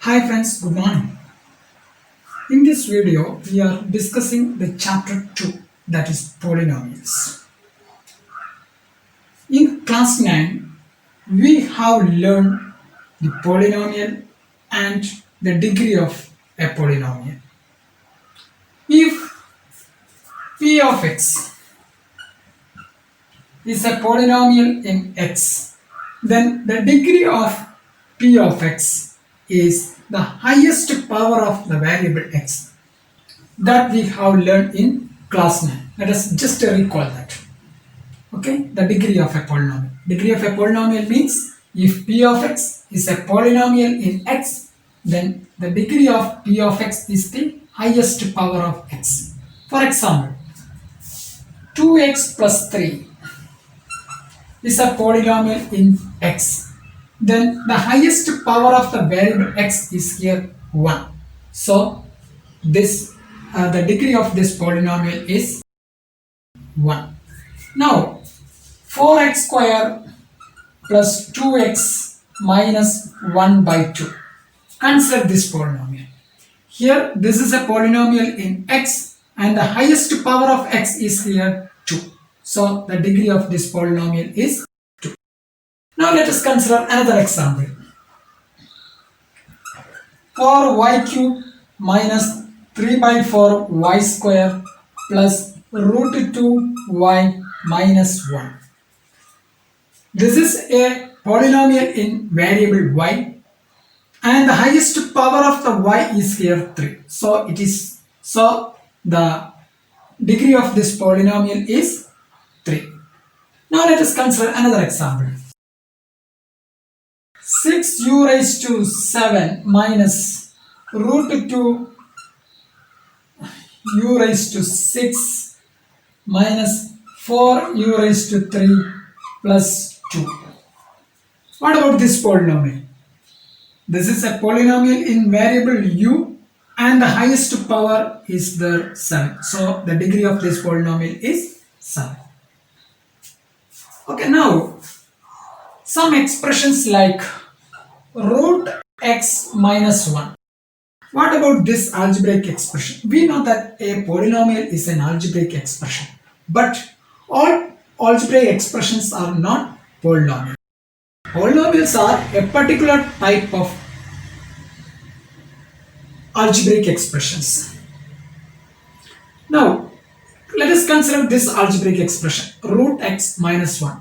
Hi friends, good morning. In this video, we are discussing the chapter 2, that is polynomials. In class 9, we have learned the polynomial and the degree of a polynomial. If p of x is a polynomial in x, then the degree of p of x is the highest power of the variable x that we have learned in class 9. Let us just recall that. Okay, the degree of a polynomial. Degree of a polynomial means if p of x is a polynomial in x, then the degree of p of x is the highest power of x. For example, 2x plus 3 is a polynomial in x. Then the highest power of the variable x is here 1. So this the degree of this polynomial is 1. Now 4x square plus 2x minus 1 by 2. Consider this polynomial. Here this is a polynomial in x and the highest power of x is here 2. So the degree of this polynomial is 2. Now let us consider another example. 4y cube minus 3 by 4 y square plus root 2y minus 1. This is a polynomial in variable y and the highest power of the y is here 3. So the degree of this polynomial is 3. Now let us consider another example. 6u raised to 7 minus root 2 u raised to 6 minus 4u raised to 3 plus 2. What about this polynomial? This is a polynomial in variable u and the highest power is the 7. So the degree of this polynomial is 7. Okay, now some expressions like root x minus 1. What about this algebraic expression? We know that a polynomial is an algebraic expression, but all algebraic expressions are not polynomials. Polynomials are a particular type of algebraic expressions. Now, let us consider this algebraic expression, root x minus 1.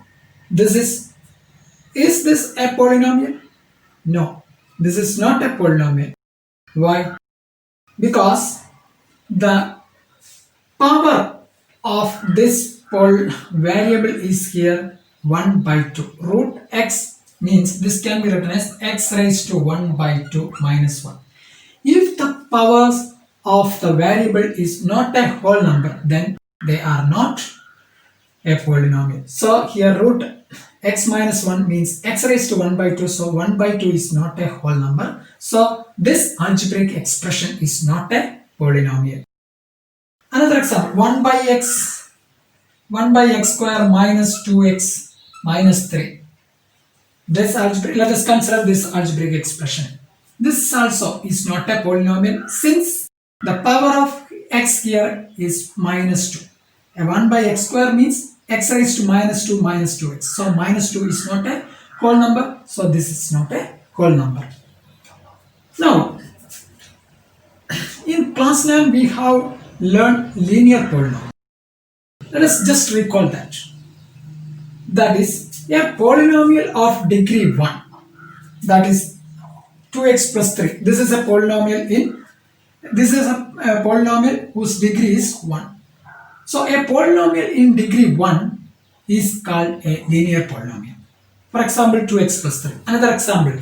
Is this a polynomial? No, this is not a polynomial. Why? Because the power of this variable is here 1 by 2. Root x means this can be written as x raised to 1 by 2 minus 1. If the powers of the variable is not a whole number, then they are not a polynomial. So here root x minus 1 means x raised to 1 by 2. So 1 by 2 is not a whole number. So this algebraic expression is not a polynomial. Another example, 1 by x square minus 2x minus 3. Let us consider this algebraic expression. This also is not a polynomial since the power of x here is minus 2. A 1 by x square means x raised to minus 2 minus 2x. So minus 2 is not a whole number. So this is not a whole number. Now, in class 9 we have learned linear polynomial. Let us just recall that. That is a polynomial of degree 1. That is 2x plus 3. This is a polynomial whose degree is 1. So a polynomial in degree 1 is called a linear polynomial. For example, 2x plus 3. Another example,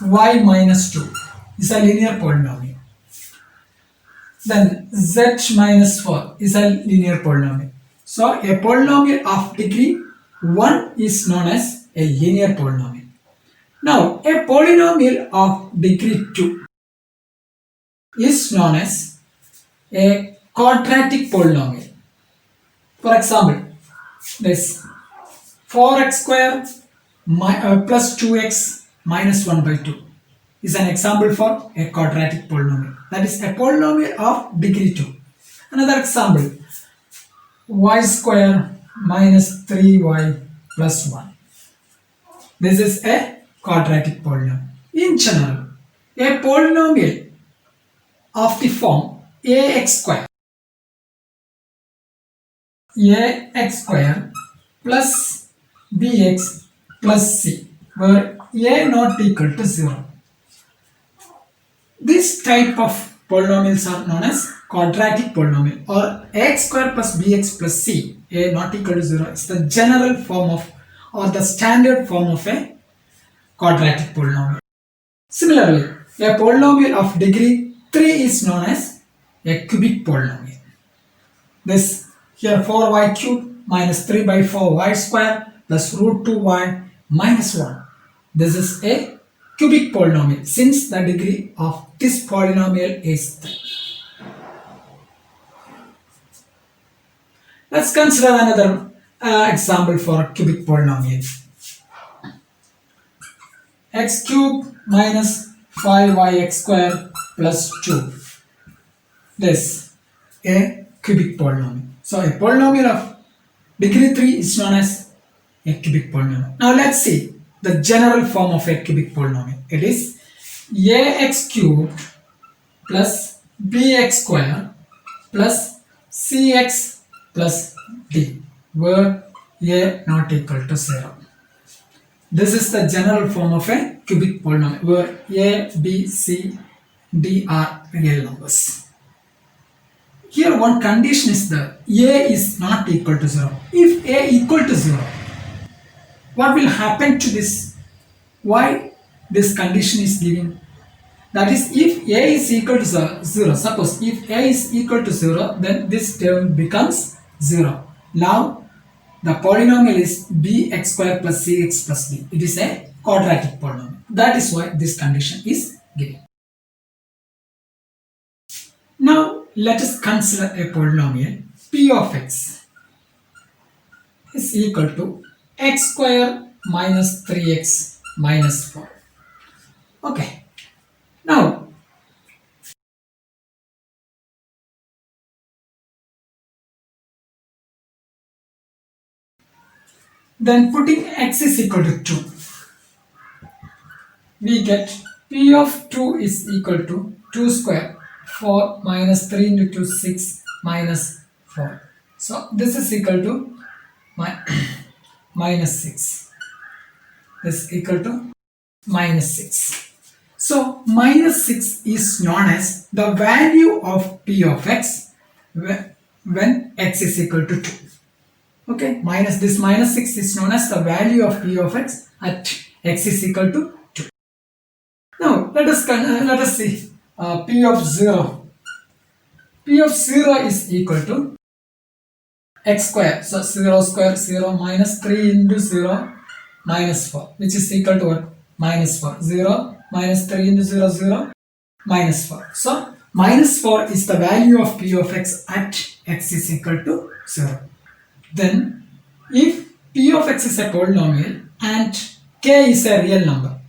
y minus 2 is a linear polynomial. Then z minus 4 is a linear polynomial. So a polynomial of degree 1 is known as a linear polynomial. Now a polynomial of degree 2 is known as a quadratic polynomial. For example, this 4x square plus 2x minus 1 by 2 is an example for a quadratic polynomial. That is a polynomial of degree 2. Another example, y square minus 3y plus 1. This is a quadratic polynomial. In general, a polynomial of the form ax square plus bx plus c, where a not equal to 0. This type of polynomials are known as quadratic polynomial, or ax square plus bx plus c, a not equal to 0, is the general form of or the standard form of a quadratic polynomial. Similarly, a polynomial of degree 3 is known as a cubic polynomial. This here 4y cube minus 3 by 4y square plus root 2y minus 1. This is a cubic polynomial since the degree of this polynomial is 3. Let's consider another example for a cubic polynomial. X cube minus 5yx square plus 2. This a cubic polynomial. So a polynomial of degree 3 is known as a cubic polynomial. Now let's see the general form of a cubic polynomial. It is ax cubed plus bx square plus cx plus d, where a not equal to 0. This is the general form of a cubic polynomial, where a, b, c, d are real numbers. Here one condition is that a is not equal to 0. If a equal to 0, what will happen to this? Why this condition is given? That is, if a is equal to 0, suppose if a is equal to 0, then this term becomes 0. Now the polynomial is bx square plus cx plus d. It is a quadratic polynomial. That is why this condition is given. Now let us consider a polynomial p of x is equal to x square minus 3x minus 4. Okay. Now then putting x is equal to 2, we get p of 2 is equal to 2 square 4 minus 3 into 2 6 minus 4. So this is equal to minus 6. This is equal to minus 6. So minus 6 is known as the value of p of x when x is equal to 2. Okay, minus 6 is known as the value of p of x at x is equal to 2. Now let us see p of 0. P of 0 is equal to x square. So 0 square 0 minus 3 into 0 minus 4, which is equal to what? Minus 4. 0 minus 3 into 0 0 minus 4. So minus 4 is the value of p of x at x is equal to 0. Then if p of x is a polynomial and k is a real number,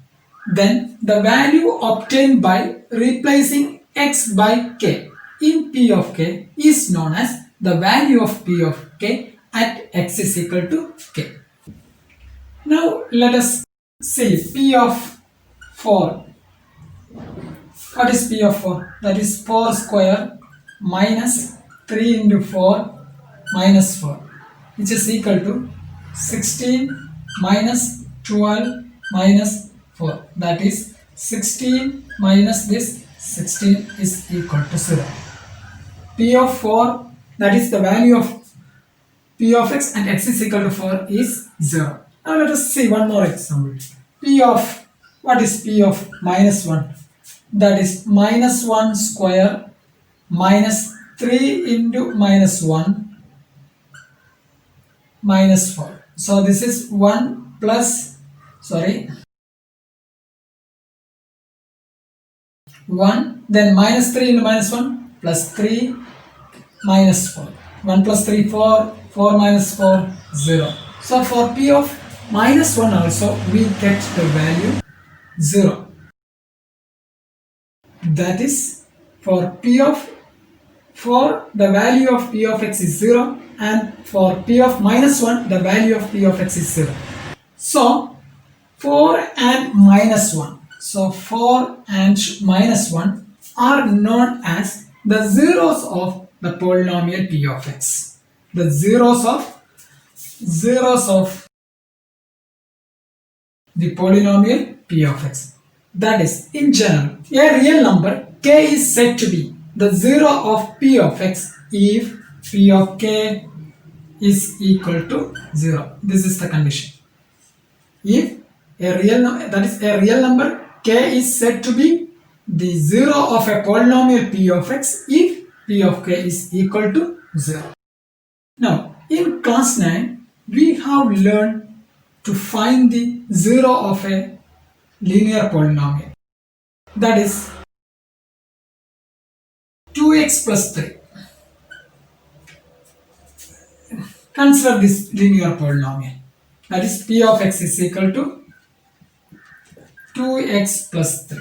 then the value obtained by replacing x by k in p of k is known as the value of p of k at x is equal to k. Now let us see p of 4. What is p of 4? That is 4 square minus 3 into 4 minus 4, which is equal to 16 minus 12 minus 4. That is 16 minus this 16 is equal to 0. P of 4, that is the value of p of x and x is equal to 4 is 0. Now let us see one more example. P of, what is p of minus 1? That is minus 1 square minus 3 into minus 1 minus 4. So this is 1 plus, 1, then minus 3 into minus 1 plus 3 minus 4. 1 plus 3, 4, 4 minus 4, 0. So for p of minus 1 also we get the value 0. That is for the value of p of x is 0, and for p of minus 1 the value of p of x is 0. So 4 and minus 1. So 4 and minus 1 are known as the zeros of the polynomial p of x. The zeros of the polynomial p of x. That is, in general, a real number k is said to be the zero of p of x if p of k is equal to 0. This is the condition. If a real number k is said to be the zero of a polynomial p of x if p of k is equal to 0. Now, in class 9, we have learned to find the zero of a linear polynomial. That is 2x plus 3. Consider this linear polynomial. That is p of x is equal to 2x plus 3.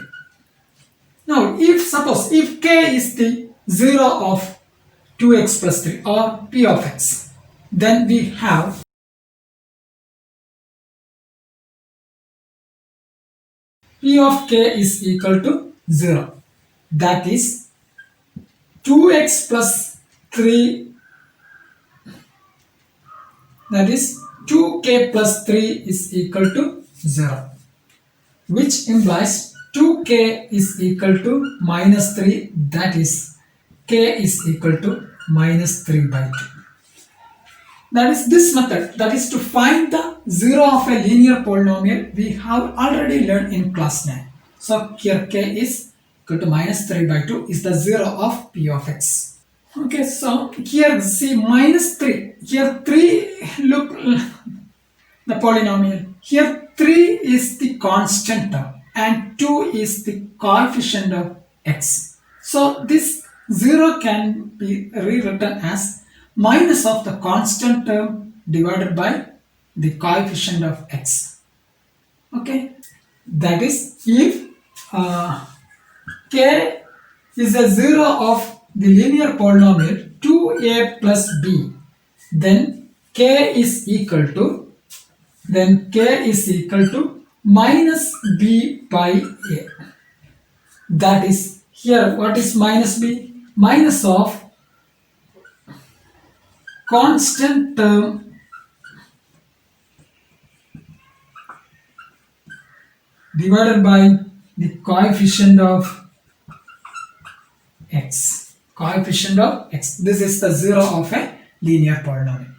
Now, if k is the zero of 2x plus 3 or p of x, then we have p of k is equal to 0. That is 2x plus 3, that is 2k plus 3 is equal to 0, which implies 2k is equal to minus 3, that is k is equal to minus 3 by 2. That is this method, that is to find the zero of a linear polynomial, we have already learned in class 9. So here k is equal to minus 3 by 2 is the zero of p of x. Okay, so here see minus 3. Here 3, look the polynomial. Here 3 is the constant term and 2 is the coefficient of x. So this 0 can be rewritten as minus of the constant term divided by the coefficient of x. Okay, that is if k is a zero of the linear polynomial 2a plus b, then k is equal to minus b by a. That is, here what is minus b? Minus of constant term divided by the coefficient of x. Coefficient of x. This is the zero of a linear polynomial.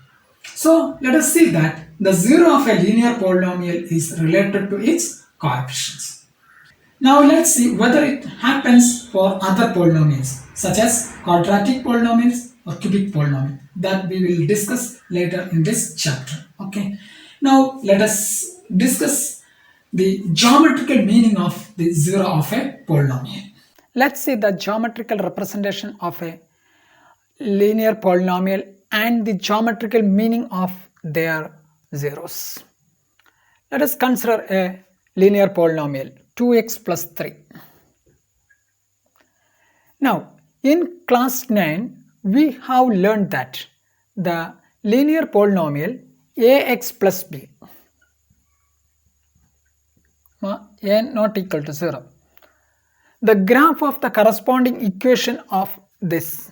So let us see that the zero of a linear polynomial is related to its coefficients. Now let's see whether it happens for other polynomials such as quadratic polynomials or cubic polynomial, that we will discuss later in this chapter. Okay. Now let us discuss the geometrical meaning of the zero of a polynomial. Let's see the geometrical representation of a linear polynomial and the geometrical meaning of their zeros. Let us consider a linear polynomial 2x plus 3. Now, in class 9, we have learned that the linear polynomial ax plus b, a not equal to 0, the graph of the corresponding equation of this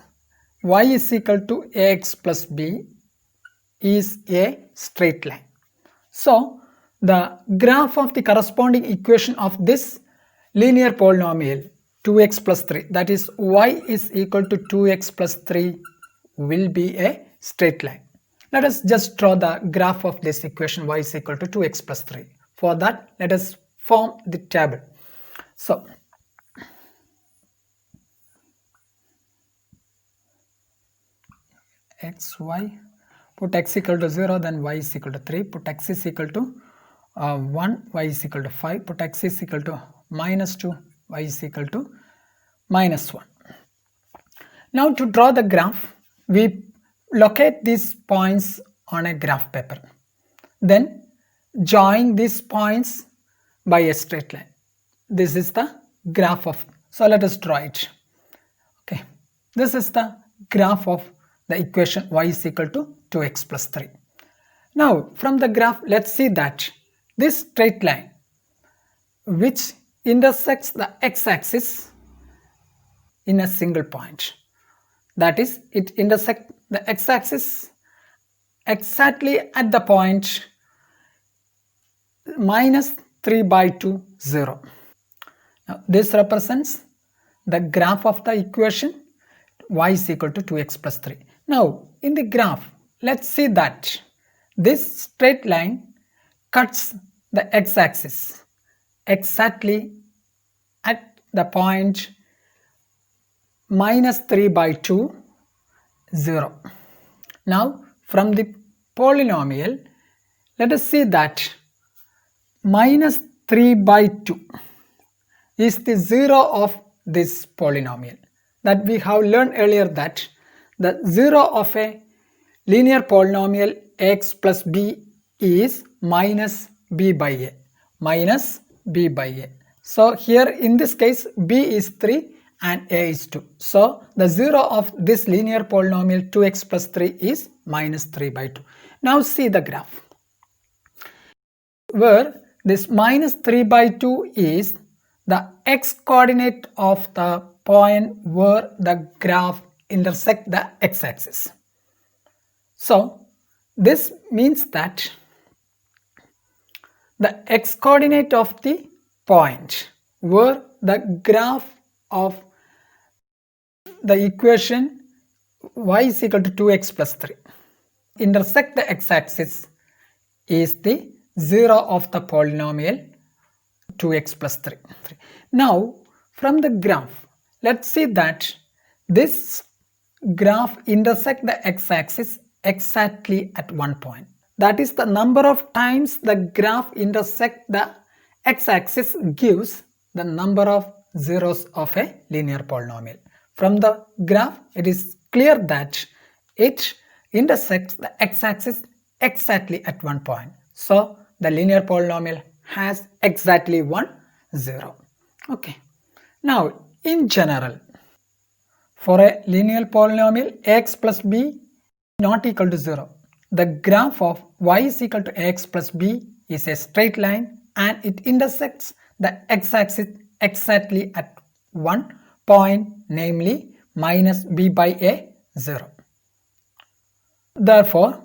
y is equal to ax plus b is a straight line. So, the graph of the corresponding equation of this linear polynomial 2x plus 3, that is y is equal to 2x plus 3, will be a straight line. Let us just draw the graph of this equation y is equal to 2x plus 3. For that, let us form the table. So, x, y, put x equal to 0, then y is equal to 3, put x is equal to 1, y is equal to 5, put x is equal to minus 2, y is equal to minus 1. Now to draw the graph, we locate these points on a graph paper. Then join these points by a straight line. This is the graph of, So let us draw it. Okay, this is the graph of the equation y is equal to 2x plus 3. Now from the graph, let's see that this straight line which intersects the x-axis in a single point, that is, it intersects the x-axis exactly at the point minus 3 by 2, 0. Now this represents the graph of the equation y is equal to 2x plus 3. Now in the graph, let's see that this straight line cuts the x-axis exactly at the point minus 3 by 2, 0. Now from the polynomial, let us see that minus 3 by 2 is the 0 of this polynomial. That we have learned earlier that the 0 of a linear polynomial x plus b is minus b by a. Minus b by a. So here in this case b is 3 and a is 2. So the 0 of this linear polynomial 2x plus 3 is minus 3 by 2. Now see the graph, where this minus 3 by 2 is the x coordinate of the point where the graph intersects the x-axis. So this means that the x coordinate of the point where the graph of the equation y is equal to 2x plus 3 intersect the x-axis is the 0 of the polynomial 2x plus 3. Now from the graph, let's see that this graph intersects the x-axis exactly at one point. That is, the number of times the graph intersects the x-axis gives the number of zeros of a linear polynomial. From the graph, it is clear that it intersects the x-axis exactly at one point. So the linear polynomial has exactly 1, 0. Okay. Now in general, for a linear polynomial x plus b not equal to 0, the graph of y is equal to x plus b is a straight line and it intersects the x-axis exactly at one point, namely minus b by a, 0. Therefore,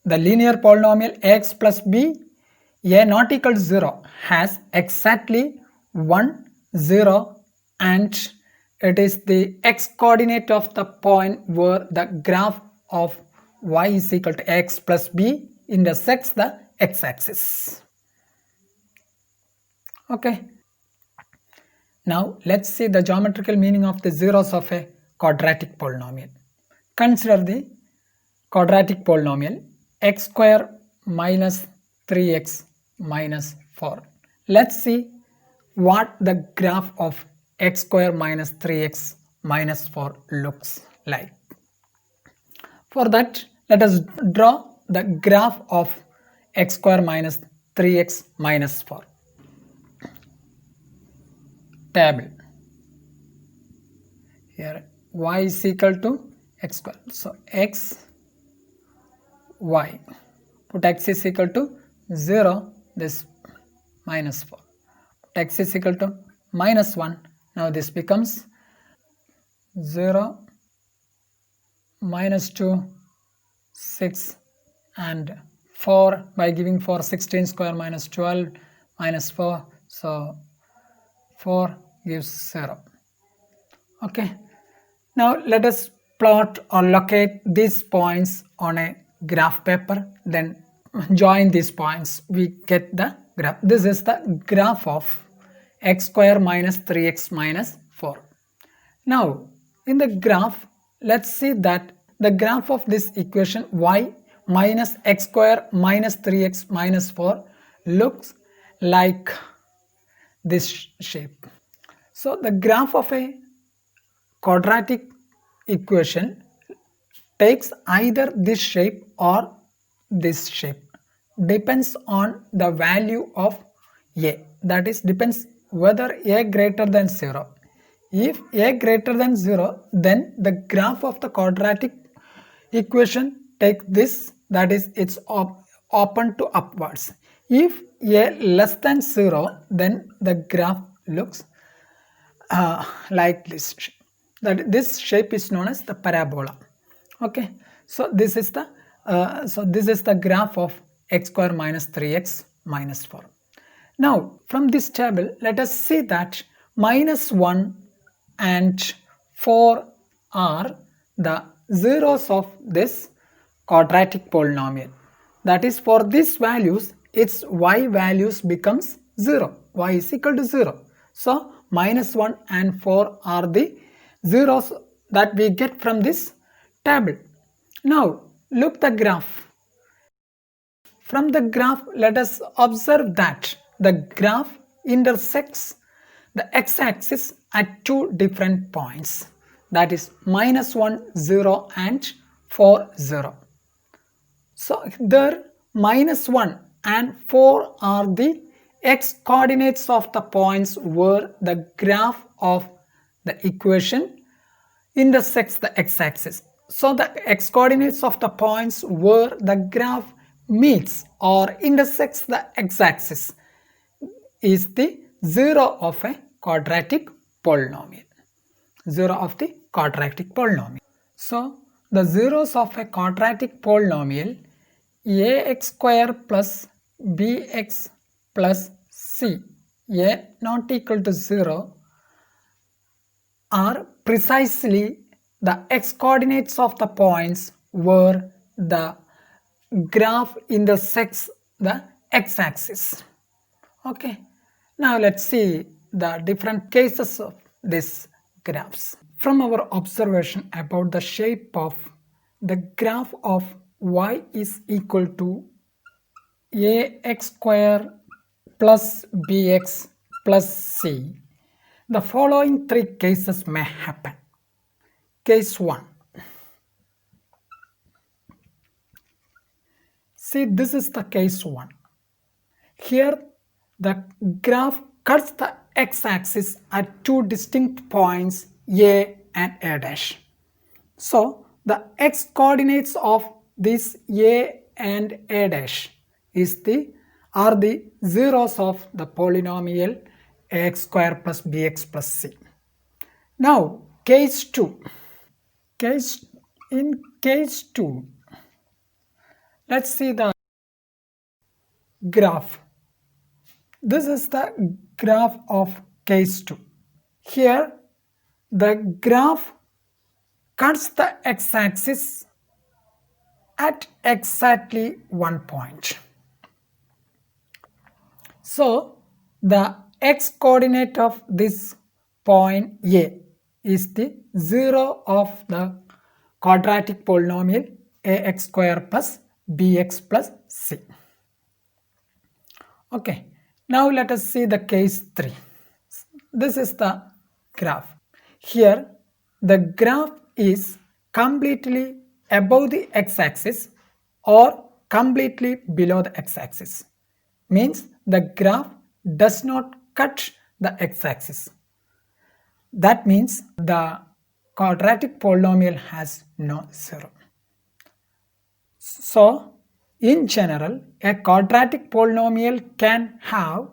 the linear polynomial x plus b a not equal to 0 has exactly 1, 0 and it is the x coordinate of the point where the graph of y is equal to x plus b intersects the x-axis. Okay. Now let's see the geometrical meaning of the zeros of a quadratic polynomial. Consider the quadratic polynomial x square minus 3x minus 4. Let's see what the graph of x square minus 3x minus 4 looks like. For that, let us draw the graph of x square minus 3x minus 4. Table. Here y is equal to x square. So x, y. Put x is equal to 0, this minus 4. Put x is equal to minus 1. Now this becomes 0, minus 2, 6 and 4. By giving 4, 16 square minus 12 minus 4. So 4 gives 0. Okay. Now let us plot or locate these points on a graph paper, then join these points, we get the graph. This is the graph of x square minus 3x minus 4. Now in the graph, let's see that the graph of this equation y minus x square minus 3x minus 4 looks like this shape. So the graph of a quadratic equation takes either this shape or this shape, depends on the value of a, that is depends whether a greater than 0. If a greater than 0, then the graph of the quadratic equation take this, that is it's open to upwards. If a less than 0, then the graph looks like this. That this shape is known as the parabola. Okay, so this is the graph of x square minus 3x minus 4. Now from this table, let us see that minus 1 and 4 are the zeros of this quadratic polynomial. That is, for these values, its y values becomes 0. Y is equal to 0. So minus 1 and 4 are the zeros that we get from this table. Now look the graph. From the graph, let us observe that the graph intersects the x-axis at two different points, that is minus 1, 0 and 4, 0. So there minus 1 and 4 are the x coordinates of the points where the graph of the equation intersects the x-axis. So the x coordinates of the points where the graph meets or intersects the x-axis is the 0 of a quadratic polynomial. 0 of the quadratic polynomial. So the zeros of a quadratic polynomial ax square plus bx plus c, a not equal to 0, are precisely the x coordinates of the points where the graph intersects the x-axis. Okay, now let's see the different cases of these graphs. From our observation about the shape of the graph of y is equal to ax square plus bx plus c, the following three cases may happen. Case 1. See, this is the case 1. Here the graph cuts the x-axis at two distinct points a and a dash. So the x coordinates of this a and a dash are the zeros of the polynomial ax square plus bx plus c. Now case 2. In case 2, let's see the graph. This is the graph of case 2. Here the graph cuts the x-axis at exactly one point. So the x coordinate of this point A is the 0 of the quadratic polynomial ax square plus bx plus c. Okay, now let us see the case 3. This is the graph. Here the graph is completely above the x-axis or completely below the x-axis. Means the graph does not cut the x-axis. That means the quadratic polynomial has no 0. So in general, a quadratic polynomial can have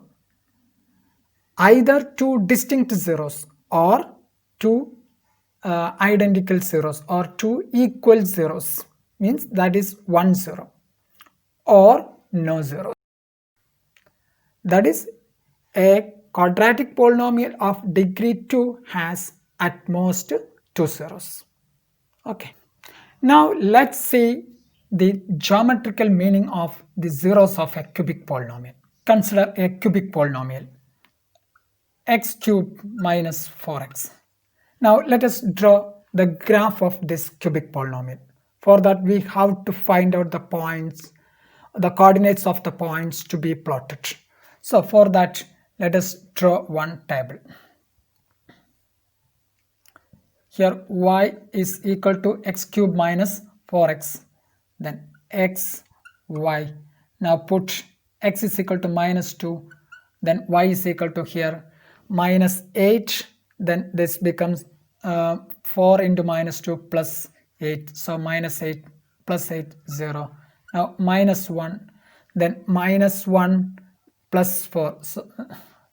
either two distinct zeros or two identical zeros or two equal zeros, means that is 1 0, or no zeros. That is, a quadratic polynomial of degree 2 has at most 2 zeros. Okay, now let's see the geometrical meaning of the zeros of a cubic polynomial. Consider a cubic polynomial x cubed minus 4x. Now let us draw the graph of this cubic polynomial. For that we have to find out the points, the coordinates of the points to be plotted. So for that, let us draw one table. Here y is equal to x cubed minus 4x, then x, y. Now put x is equal to minus 2, then y is equal to here minus 8, then this becomes 4 into minus 2 plus 8, so minus 8 plus 8, 0. Now minus 1, then minus 1 plus 4,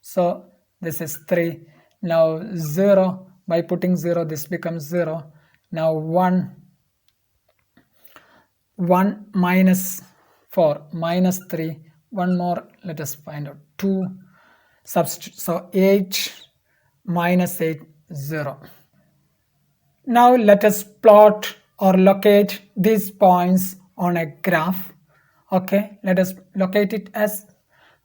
so this is 3. Now 0, by putting 0 this becomes 0. Now 1 minus 4 minus 3, one more, let us find out, 2, substitute, so 8 minus 8, 0. Now let us plot or locate these points on a graph. Okay, let us locate it as,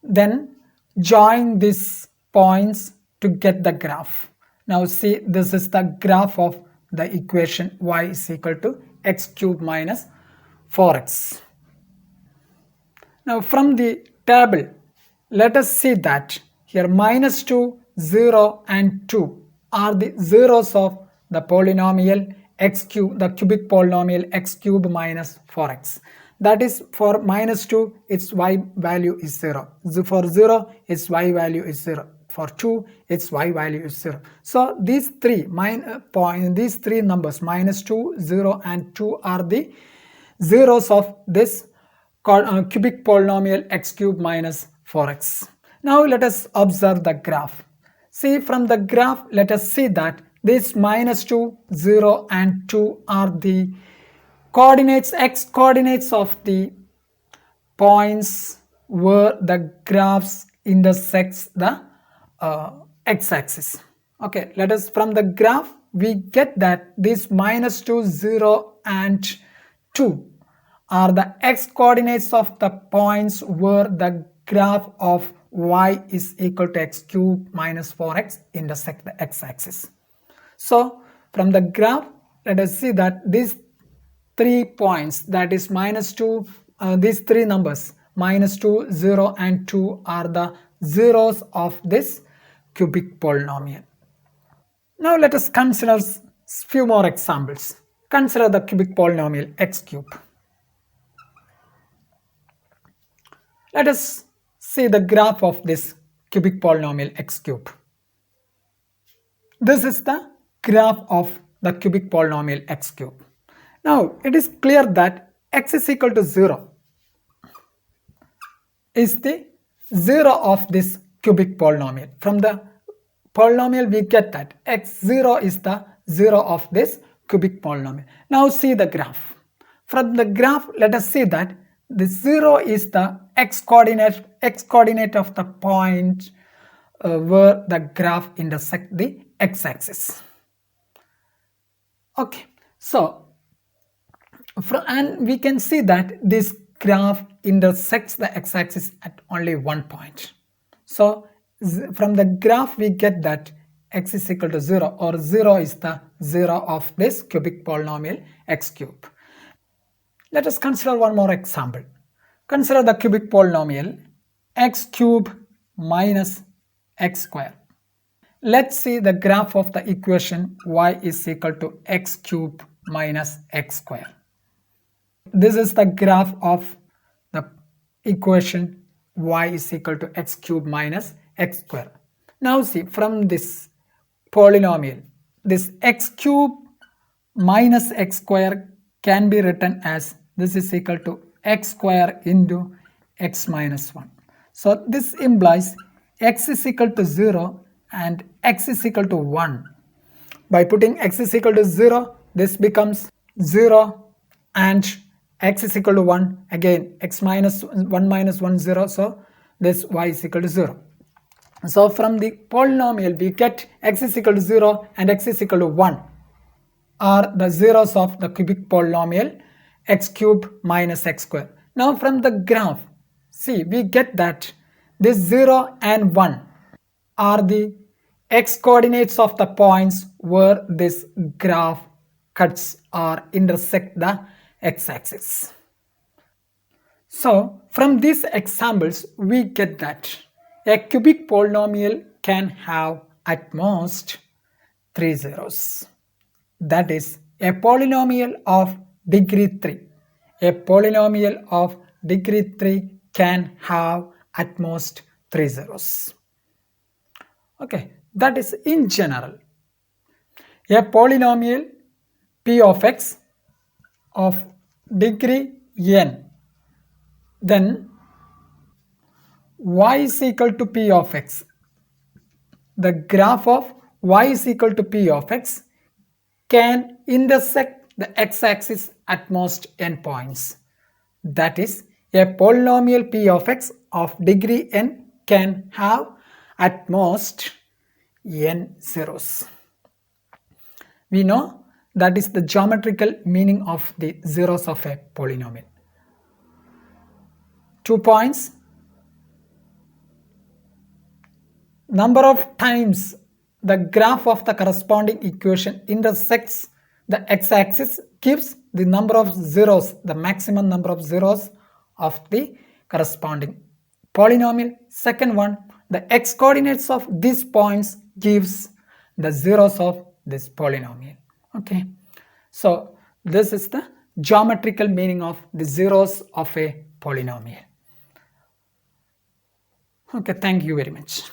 then join these points to get the graph. Now see, this is the graph of the equation y is equal to x cube minus 4x. Now from the table, let us see that here minus 2, 0 and 2 are the zeros of the polynomial x cube, the cubic polynomial x cube minus 4x. That is, for minus 2 its y value is 0, for 0 its y value is 0, for 2 its y value is 0. So these three numbers minus 2, 0 and 2 are the zeros of this cubic polynomial x cube minus 4x. Now let us observe the graph. See, from the graph let us see that this minus 2, 0 and 2 are the coordinates, x coordinates of the points where the graphs intersects the x-axis. Okay, let us, from the graph we get that this minus 2, 0 and 2 are the x coordinates of the points where the graph of y is equal to x cube minus 4x intersect the x-axis. So from the graph let us see that these 3 points, that is minus 2, these 3 numbers minus 2, 0 and 2 are the zeros of this cubic polynomial. Now let us consider few more examples. Consider the cubic polynomial x cube. Let us see the graph of this cubic polynomial x cube. This is the graph of the cubic polynomial x cube. Now it is clear that x is equal to 0 is the 0 of this cubic polynomial. From the polynomial we get that x0 is the 0 of this cubic polynomial. Now see the graph. From the graph let us see that the 0 is the x coordinate of the point where the graph intersects the x-axis. Okay, so and we can see that this graph intersects the x-axis at only one point. So from the graph we get that x is equal to 0, or 0 is the 0 of this cubic polynomial x cube. Let us consider one more example. Consider the cubic polynomial x cube minus x square. Let's see the graph of the equation y is equal to x cube minus x square. This is the graph of the equation y is equal to x cube minus x square. Now see, from this polynomial, this x cube minus x square can be written as this is equal to x square into x minus 1. So this implies x is equal to 0 and x is equal to 1. By putting x is equal to 0, this becomes 0 and x is equal to 1, again x minus 1 minus 1, 0, so this y is equal to 0. So from the polynomial we get x is equal to 0 and x is equal to 1 are the zeros of the cubic polynomial x cube minus x square. Now from the graph, see, we get that this 0 and 1 are the x coordinates of the points where this graph cuts or intersect the x-axis. So from these examples we get that a cubic polynomial can have at most 3 zeros. That is, a polynomial of degree 3. A polynomial of degree 3 can have at most 3 zeros. Okay, That is in general. A polynomial p of x of degree n, then y is equal to p of x. The graph of y is equal to p of x can intersect the x-axis at most n points. That is, a polynomial p of x of degree n can have at most n zeros. We know that is the geometrical meaning of the zeros of a polynomial. 2 points. Number of times the graph of the corresponding equation intersects the x-axis gives the number of zeros, the maximum number of zeros of the corresponding polynomial. Second one, the x-coordinates of these points gives the zeros of this polynomial. Okay, so this is the geometrical meaning of the zeros of a polynomial. Okay, thank you very much.